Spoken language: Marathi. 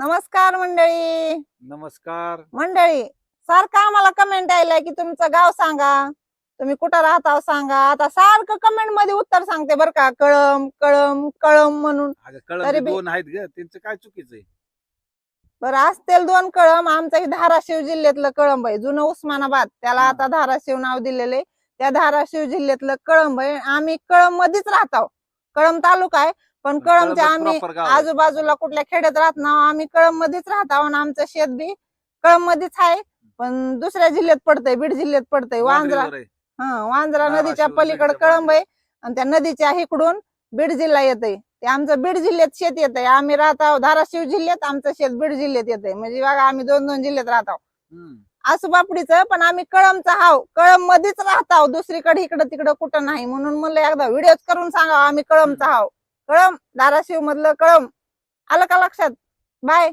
नमस्कार मंडळी. नमस्कार. मंडळी सारखं आम्हाला कमेंट यायला की तुमचं गाव सांगा, तुम्ही कुठं राहता सांगा. आता सारखं कमेंट मध्ये उत्तर सांगते बर का, कळम कळम कळम म्हणून. कळम तरी बी- दोन आहेत ग, त्यांचं काय चुकीचं आहे? बरं असतील दोन कळम. आमचं हे धाराशिव जिल्ह्यातलं कळंब आहे, जुनं उस्मानाबाद, त्याला आता धाराशिव नाव दिलेले. त्या धाराशिव जिल्ह्यातलं कळंब आहे. आम्ही कळंब मध्येच राहतो, कळंब तालुका आहे, पण कळंबच्या आम्ही proper गाव आहे. आजूबाजूला कुठल्या खेड्यात राहत ना, आम्ही कळंब मध्येच राहतो आणि आमचं शेत बी कळंब मध्येच आहे. पण दुसऱ्या जिल्ह्यात पडतंय, बीड जिल्ह्यात पडतंय, वांद्रा. वांद्र्यावर आहे. वांद्रा नदीच्या धाराशिव पलीकडे नदीच्या कळंब आहे आणि त्या नदीच्या इकडून बीड जिल्हा येतंय. ते आमचं बीड जिल्ह्यात शेत येतंय. आम्ही राहतो धाराशिव जिल्ह्यात, आमचं शेत बीड जिल्ह्यात येतंय. म्हणजे बघा आम्ही दोन दोन जिल्ह्यात राहतो. हम्म. आसुबापडीचं, पण आम्ही कळंबचा हाव, कळंब मध्येच राहतो, दुसरीकडे इकडं तिकडं कुठं नाही. म्हणून म्हणलं एकदा व्हिडिओ करून सांगा आम्ही कळंबचा हाव. कळंब धाराशिव मधलं कळंब. आलं का लक्षात? बाय.